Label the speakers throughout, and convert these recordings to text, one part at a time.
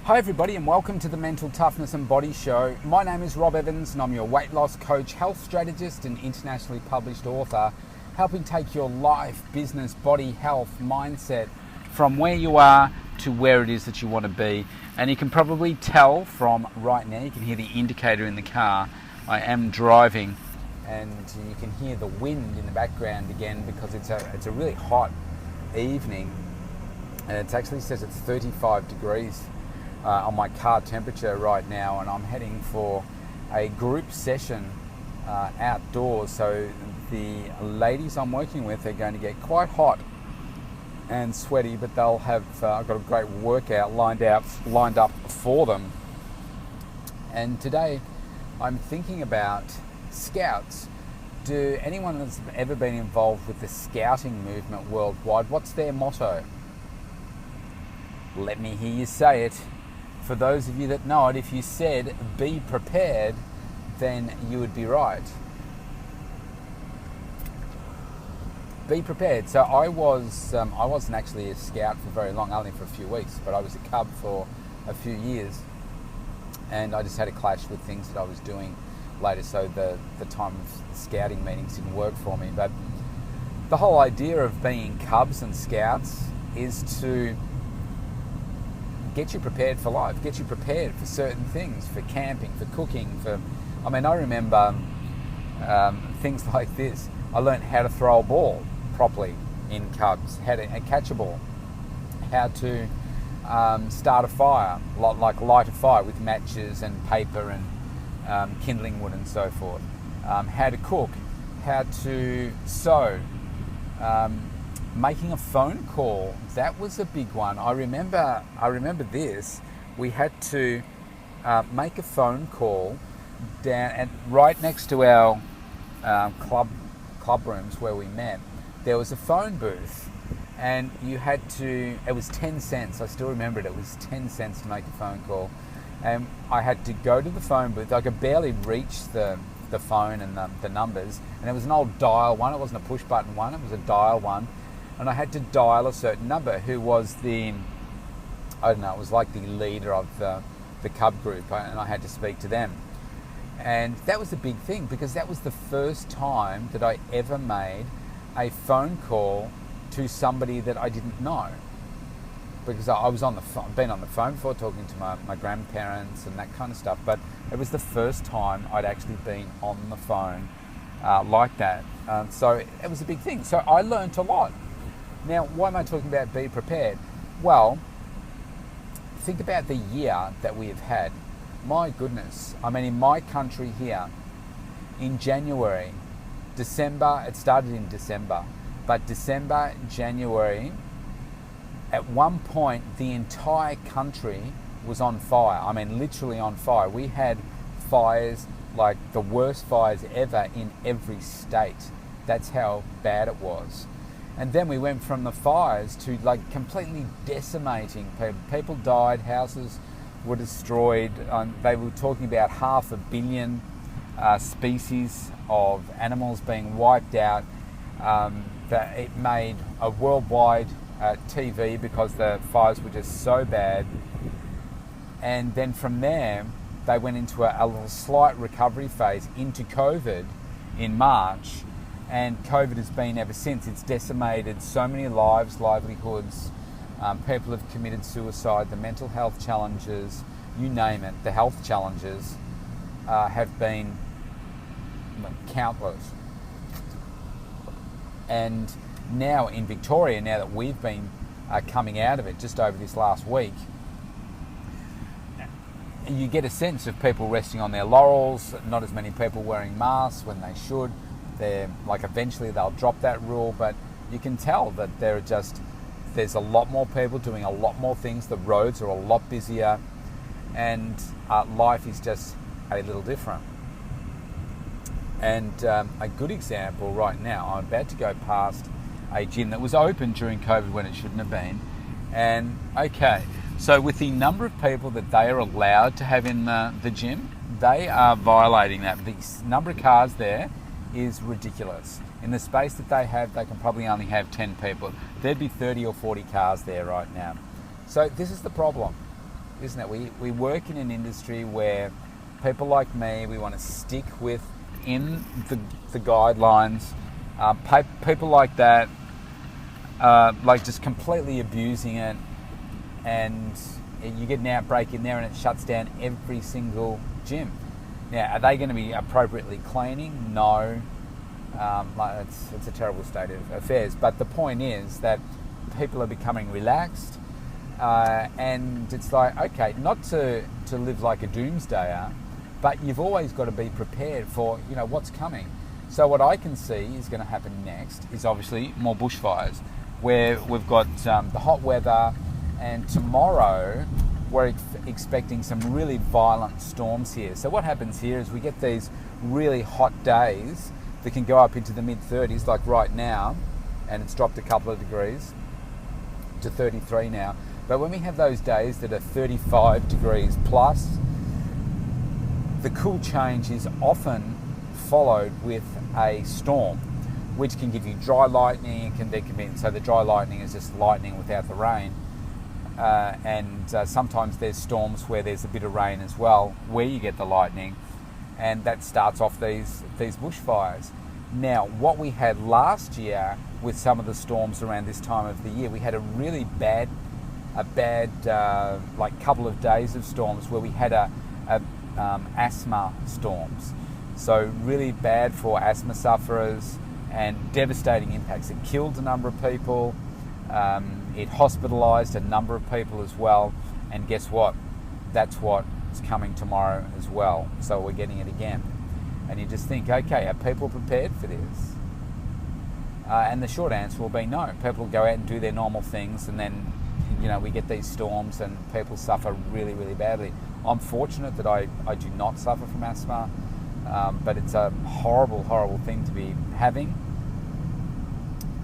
Speaker 1: Hi everybody and welcome to the Mental Toughness and Body Show. My name is Rob Evans and I'm your weight loss coach, health strategist and internationally published author, helping take your life, business, body, health, mindset from where you are to where it is that you want to be. And you can probably tell from right now, you can hear the indicator in the car, I am driving and you can hear the wind in the background again because it's a really hot evening and it actually says it's 35 degrees on my car temperature right now, and I'm heading for a group session outdoors. So the ladies I'm working with are going to get quite hot and sweaty, but they'll have I've got a great workout lined up for them. And today I'm thinking about scouts. Do anyone that's ever been involved with the scouting movement worldwide, what's their motto? Let me hear you say it. For those of you that know it, if you said be prepared, then you would be right. Be prepared. So I wasn't actually a scout for very long, only for a few weeks, but I was a cub for a few years, and I just had a clash with things that I was doing later, so the time of scouting meetings didn't work for me. But the whole idea of being cubs and scouts is to get you prepared for life, get you prepared for certain things, for camping, for cooking, I remember things like this. I learned how to throw a ball properly in cubs, how to catch a ball, how to start a fire, like light a fire with matches and paper and kindling wood and so forth, how to cook, how to sew, making a phone call. That was a big one. I remember this. We had to make a phone call down and right next to our club rooms where we met. There was a phone booth, and you had to. It was 10 cents. I still remember it. It was 10 cents to make a phone call, and I had to go to the phone booth. I could barely reach the phone and the numbers, and it was an old dial one. It wasn't a push button one. It was a dial one. And I had to dial a certain number who was it was like the leader of the cub group, and I had to speak to them. And that was a big thing because that was the first time that I ever made a phone call to somebody that I didn't know. Because I was been on the phone before talking to my grandparents and that kind of stuff, but it was the first time I'd actually been on the phone like that. So it was a big thing. So I learned a lot. Now, why am I talking about be prepared? Well, think about the year that we have had. My goodness. In my country here, in January, December, it started in December, but December, January, at one point, the entire country was on fire. Literally on fire. We had fires, like the worst fires ever in every state. That's how bad it was. And then we went from the fires to completely decimating people. People died, houses were destroyed. They were talking about 500 million species of animals being wiped out. That it made a worldwide TV because the fires were just so bad. And then from there, they went into a little slight recovery phase into COVID in March. And COVID has been ever since. It's decimated so many lives, livelihoods. People have committed suicide. The mental health challenges, you name it, the health challenges have been countless. And now in Victoria, now that we've been coming out of it just over this last week, you get a sense of people resting on their laurels, not as many people wearing masks when they should. Eventually they'll drop that rule, but you can tell that there's a lot more people doing a lot more things. The roads are a lot busier, and life is just a little different. And a good example right now, I'm about to go past a gym that was open during COVID when it shouldn't have been. And so with the number of people that they are allowed to have in the gym, they are violating that. The number of cars there is ridiculous. In the space that they have, they can probably only have 10 people. There'd be 30 or 40 cars there right now. So this is the problem. isn't it? We work in an industry where people like me, we want to stick within the guidelines. People like that, like just completely abusing it, and you get an outbreak in there and it shuts down every single gym. Now, are they going to be appropriately cleaning? No. It's a terrible state of affairs. But the point is that people are becoming relaxed, and it's like, okay, not to live like a doomsdayer, but you've always got to be prepared for, what's coming. So what I can see is going to happen next is obviously more bushfires, where we've got the hot weather, and tomorrow we're expecting some really violent storms here. So what happens here is we get these really hot days that can go up into the mid-30s, like right now, and it's dropped a couple of degrees to 33 now. But when we have those days that are 35 degrees plus, the cool change is often followed with a storm, which can give you dry lightning. So the dry lightning is just lightning without the rain. And sometimes there's storms where there's a bit of rain as well, where you get the lightning, and that starts off these bushfires. Now, what we had last year with some of the storms around this time of the year, we had a really bad like couple of days of storms where we had asthma storms. So really bad for asthma sufferers and devastating impacts. It killed a number of people. It hospitalised a number of people as well. And guess what? That's what's coming tomorrow as well. So we're getting it again. And you just think, okay, are people prepared for this? And the short answer will be no. People will go out and do their normal things, and then, we get these storms and people suffer really, really badly. I'm fortunate that I do not suffer from asthma, but it's a horrible, horrible thing to be having.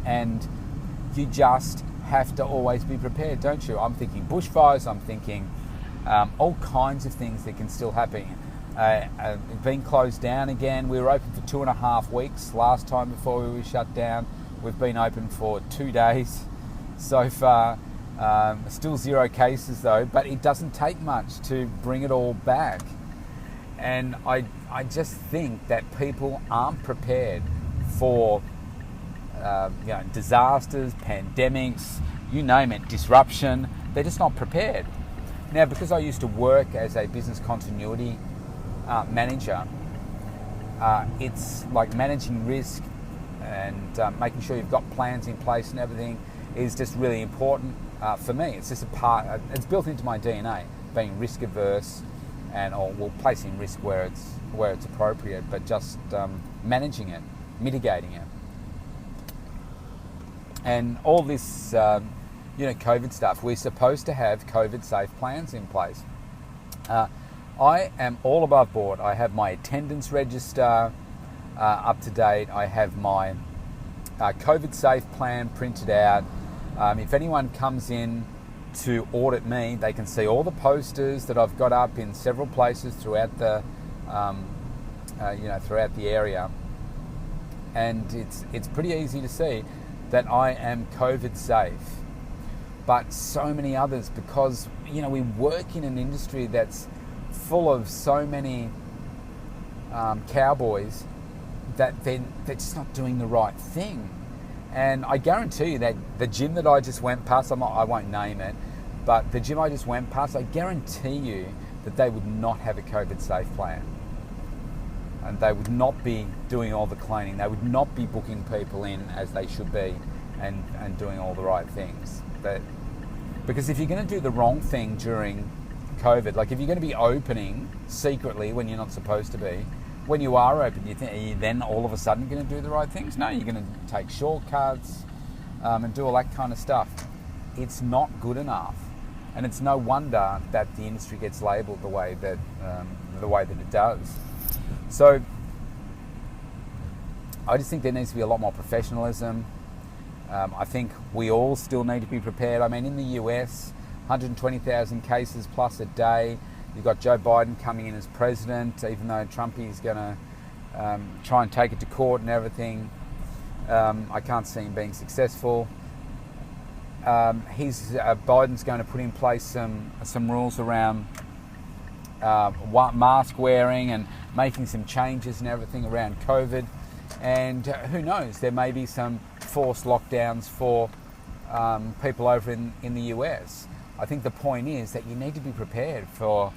Speaker 1: And you just have to always be prepared, don't you? I'm thinking bushfires, I'm thinking all kinds of things that can still happen. Being closed down again. We were open for 2.5 weeks last time before we were shut down. We've been open for 2 days so far. Still 0 cases though, but it doesn't take much to bring it all back. And I just think that people aren't prepared for disasters, pandemics, you name it, disruption. They're just not prepared. Now, because I used to work as a business continuity manager, it's like managing risk and making sure you've got plans in place and everything is just really important for me. It's just it's built into my DNA, being risk averse or placing risk where it's appropriate, but just managing it, mitigating it. And all this, COVID stuff, we're supposed to have COVID-safe plans in place. I am all above board. I have my attendance register up to date. I have my COVID-safe plan printed out. If anyone comes in to audit me, they can see all the posters that I've got up in several places throughout the, throughout the area, and it's pretty easy to see that I am COVID safe. But so many others, because we work in an industry that's full of so many cowboys that they're just not doing the right thing. And I guarantee you that the gym that I just went past, I won't name it, but the gym I just went past, I guarantee you that they would not have a COVID-safe plan. And they would not be doing all the cleaning. They would not be booking people in as they should be and doing all the right things. Because if you're going to do the wrong thing during COVID, like if you're going to be opening secretly when you're not supposed to be, when you are open, are you then all of a sudden going to do the right things? No, you're going to take shortcuts and do all that kind of stuff. It's not good enough, and it's no wonder that the industry gets labelled the way that it does. So I just think there needs to be a lot more professionalism. I think we all still need to be prepared. I mean, in the US, 120,000 cases plus a day. You've got Joe Biden coming in as president, even though Trumpy's going to try and take it to court and everything. I can't see him being successful. Biden's going to put in place some rules around mask wearing and making some changes and everything around COVID. And who knows, there may be some forced lockdowns for people over in the US. I think the point is that you need to be prepared for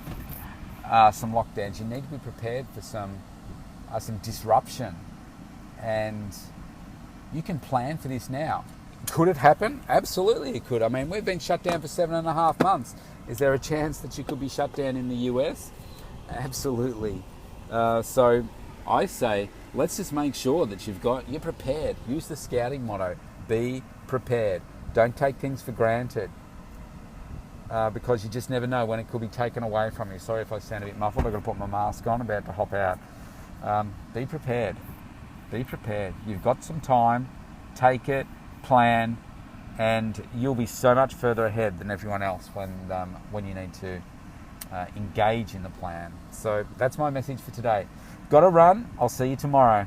Speaker 1: some lockdowns. You need to be prepared for some disruption, and you can plan for this now. Could it happen? Absolutely it could. I mean, we've been shut down for 7.5 months. Is there a chance that you could be shut down in the US? Absolutely. So I say, let's just make sure that you're prepared. Use the scouting motto, be prepared. Don't take things for granted, because you just never know when it could be taken away from you. Sorry if I sound a bit muffled, I've got to put my mask on, about to hop out. Be prepared. Be prepared. You've got some time. Take it, plan, and you'll be so much further ahead than everyone else when you need to engage in the plan. So that's my message for today. Got to run. I'll see you tomorrow.